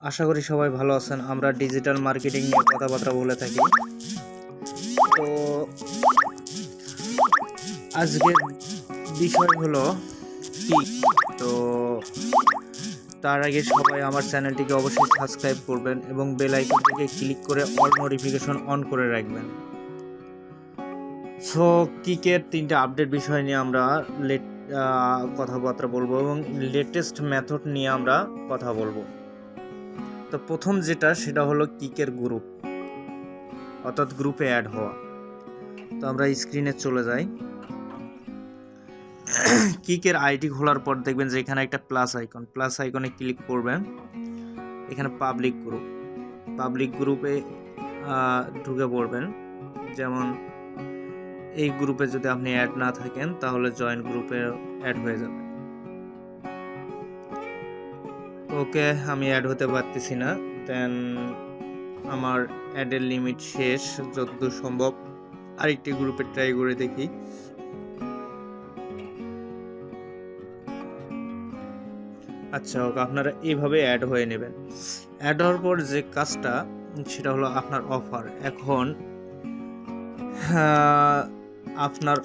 আশা করি সবাই ভালো আছেন। আমরা ডিজিটাল মার্কেটিং নিয়ে কথাবার্তা বলে থাকি। তো আজকের বিষয় হলো কি, তো তার আগে সবাই আমার চ্যানেলটিকে অবশ্যই সাবস্ক্রাইব করবেন এবং বেল আইকনটিকে ক্লিক করে অল নোটিফিকেশন অন করে রাখবেন। সো কিকের 3টা আপডেট বিষয় নিয়ে আমরা কথাবার্তা বলবো এবং লেটেস্ট মেথড নিয়ে আমরা কথা বলবো। তো প্রথম যেটা সেটা হলো কিকের গ্রুপ, অর্থাৎ গ্রুপে অ্যাড হওয়া। তো আমরা স্ক্রিনে চলে যাই। কিকের আইডি খোলার পর দেখবেন যে এখানে একটা প্লাস আইকনে ক্লিক করবেন। এখানে পাবলিক গ্রুপে ঢুকে পড়বেন। যেমন এই গ্রুপে যদি আপনি অ্যাড না থাকেন তাহলে জয়েন গ্রুপে অ্যাড হয়ে যাবে। ওকে, আমি অ্যাড হতে পারতেছি না, দেন আমার অ্যাডের লিমিট শেষ। যতদূর সম্ভব আরেকটি গ্রুপে ট্রাই করে দেখি। আচ্ছা, ওকে, আপনারা এইভাবে অ্যাড হয়ে নেবেন। অ্যাড হওয়ার পর যে কাজটা সেটা হলো আপনার অফার। এখন আপনার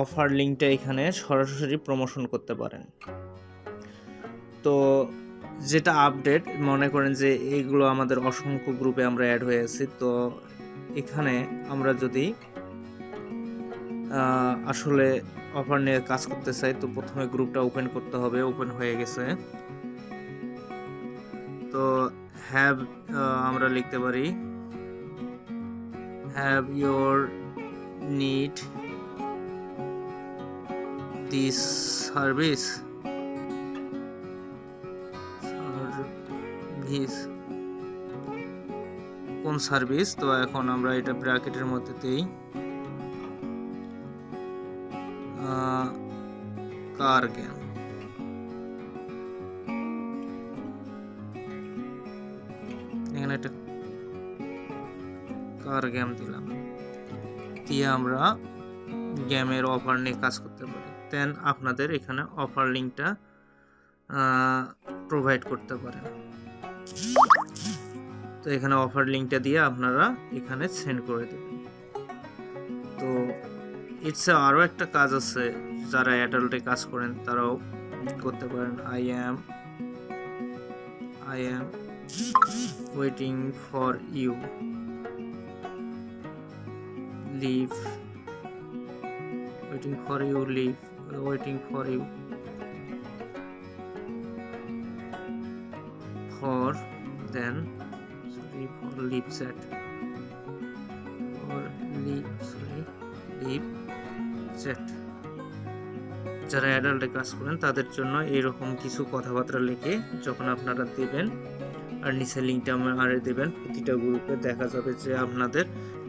অফার লিঙ্কটা এখানে সরাসরি প্রমোশন করতে পারেন। তো যেটা আপডেট, মনে করেন যে এইগুলো আমাদের অসংখ্য গ্রুপে আমরা অ্যাড হয়ে আছি। তো এখানে আমরা যদি আসলে অফার নিয়ে কাজ করতে চাই, তো প্রথমে গ্রুপটা ওপেন করতে হবে। ওপেন হয়ে গেছে। তো হ্যাভ আমরা লিখতে পারি have your need this service কোন সার্ভিস। তো এখন আমরা এটা ব্র্যাকেটের মধ্যে দিই কার গেম। এখানে একটা কার গেম দিলাম, দিয়ে আমরা গেমের অফার নিয়ে কাজ করতে পারি। দেন আপনাদের এখানে অফার লিঙ্কটা প্রোভাইড করতে পারেন। তো এখানে অফার লিঙ্কটা দিয়ে আপনারা এখানে সেন্ড করে দেবেন। তো ইটসে আরও একটা কাজ আছে, যারা অ্যাডাল্টে কাজ করেন তারাও করতে পারেন। I am waiting for you live waiting for you leave waiting for you for then sorry for leave set or leave set। যারা অ্যাডাল্টে কাজ করেন তাদের জন্য এরকম কিছু কথাবার্তা লিখে যখন আপনারা দেবেন আর নিচে লিঙ্কটা আর দেবেন, প্রতিটা গ্রুপে দেখা যাবে যে আপনাদের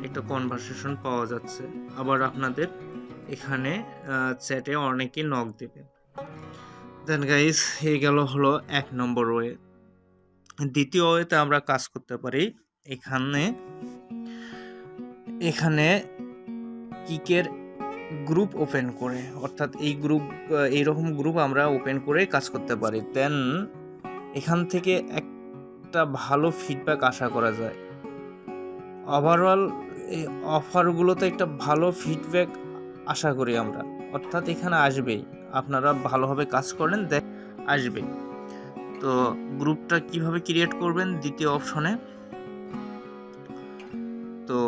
একটা কনভারসেশন পাওয়া যাচ্ছে। আবার আপনাদের এখানে চ্যাটে অনেকে নক দেবে। দেন গাইস, এই গেল হলো 1 নম্বর ওয়ে। দ্বিতীয় ওয়েতে আমরা কাজ করতে পারি এখানে কিকের গ্রুপ ওপেন করে, অর্থাৎ এইরকম গ্রুপ আমরা ওপেন করে কাজ করতে পারি। দেন এখান থেকে একটা ভালো ফিডব্যাক আশা করা যায়। ওভারঅল এই অফারগুলোতে একটা ভালো ফিডব্যাক আশা করি আমরা, অর্থাৎ এখানে আসবেই। আপনারা ভালোভাবে কাজ করেন, আসবে। তো গ্রুপটা কিভাবে ক্রিয়েট করবেন দ্বিতীয় অপশনে। তো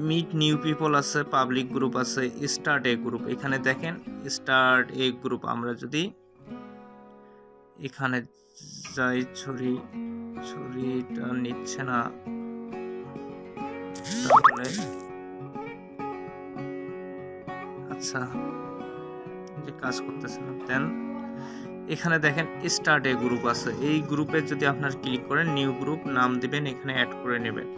মিট নিউ পিপল আছে, পাবলিক গ্রুপ আছে, স্টার্ট এ গ্রুপ। এখানে দেখেন স্টার্ট এ গ্রুপ। আমরা যদি এখানে যাই, ছড়িটা নিচ্ছে না, তাহলে আচ্ছা যে কাজ করতেছে না। দেন এখানে দেখেন স্টার্ট এ গ্রুপ আছে। এই গ্রুপে যদি আপনার ক্লিক করেন, নিউ গ্রুপ নাম দিবেন, এখানে অ্যাড করে নেবেন।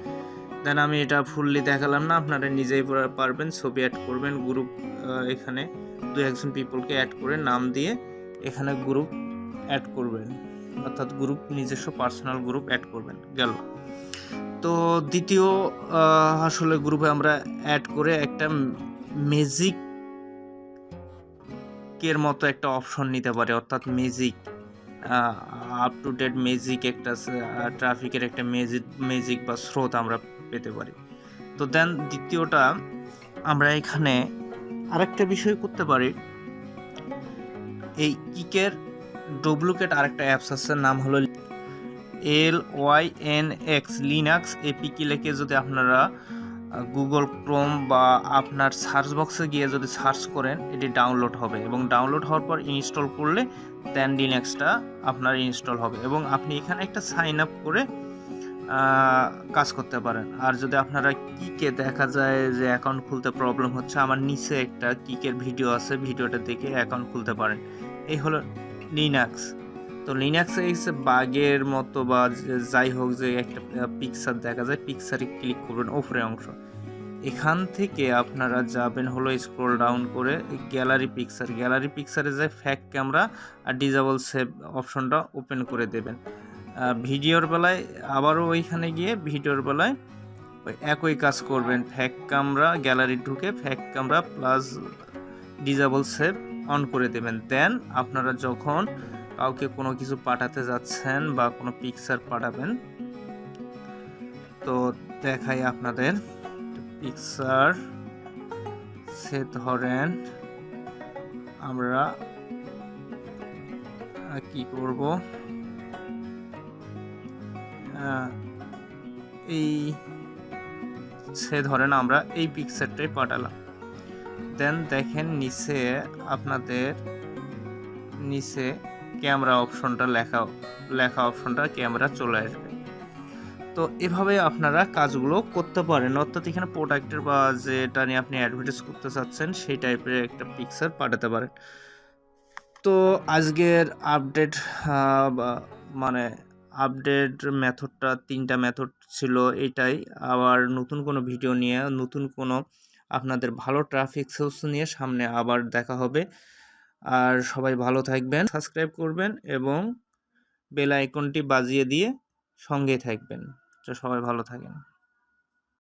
দেন আমি এটা ফুললি দেখালাম না, আপনারা নিজেই পারবেন। ছবি অ্যাড করবেন, গ্রুপ এখানে 2-1 পিপলকে অ্যাড করে নাম দিয়ে এখানে গ্রুপ অ্যাড করবেন, অর্থাৎ গ্রুপ নিজস্ব পার্সোনাল গ্রুপ অ্যাড করবেন। গেল। তো দ্বিতীয় আসলে গ্রুপে আমরা অ্যাড করে একটা ম্যাজিকের মতো একটা অপশন নিতে পারি, অর্থাৎ magic up to date magic একটা ট্রাফিকের একটা ম্যাজিক বা স্রোত আমরা পেতে পারি। তো দেন দ্বিতীয়টা আমরা এখানে আরেকটা বিষয় করতে পারি, এই কিকের ডুপ্লিকেট আরেকটা অ্যাপস আছে, নাম হলো LYNX লিনাক্স এপিকে লিখে যদি আপনারা গুগল ক্রোম বা আপনার সার্চ বক্সে গিয়ে যদি সার্চ করেন এটি ডাউনলোড হবে, এবং ডাউনলোড হওয়ার পর ইনস্টল করলে দেন লিনাক্সটা আপনার ইনস্টল হবে এবং আপনি এখানে একটা সাইন আপ করে কাজ করতে পারেন। আর যদি আপনারা কিকে দেখা যায় যে অ্যাকাউন্ট খুলতে প্রবলেম হচ্ছে, আমার নিচে একটা কিকের ভিডিও আছে, ভিডিওটা দেখে অ্যাকাউন্ট খুলতে পারেন। এই হলো লিনাক্স। তো লিনাক্সে এসে বাগের মতো বা যাই হোক যে একটা পিকচার দেখা যায়, পিকচারে ক্লিক করবেন উপরে অংশ, এখান থেকে আপনারা যাবেন হলো স্ক্রল ডাউন করে গ্যালারি পিকচারে যায় ফ্যাক ক্যামেরা আর ডিজেবল সেভ অপশনটা ওপেন করে দেবেন। ভিডিওর বেলায় আবারও ওইখানে গিয়ে ভিডিওর বেলায় ওই একই কাজ করবেন, ফ্যাক ক্যামেরা গ্যালারি ঢুকে ফ্যাক camera plus disable save on করে দেবেন। দেন আপনারা যখন কাউকে কোনো কিছু পাঠাতে যাচ্ছেন বা কোনো পিকচার পাঠাবেন, তো দেখাই আপনাদের পিকচার, সে ধরেন আমরা কি করব, এই সে ধরেন আমরা এই পিকচারটাই পাঠালাম। দেন দেখেন নিচে আপনাদের নিচে ক্যামেরা অপশনটা লেখা অপশনটা ক্যামেরা চলে আসবে। তো এভাবে আপনারা কাজগুলো করতে পারেন, অর্থাৎ এখানে প্রোডাক্টের বা যেটা নিয়ে আপনি অ্যাডভার্টাইজ করতে চাচ্ছেন সেই টাইপের একটা পিকচার পাঠাতে পারেন। তো আজকের আপডেট মানে আপডেট মেথডটা 3টা মেথড ছিল এটাই। আবার নতুন কোনো ভিডিও নিয়ে নতুন কোনো আপনাদের ভালো ট্রাফিক সোর্স নিয়ে সামনে আবার দেখা হবে। আর সবাই ভালো থাকবেন, সাবস্ক্রাইব করবেন এবং বেল আইকনটি বাজিয়ে দিয়ে সঙ্গে থাকবেন। তো সবাই ভালো থাকেন।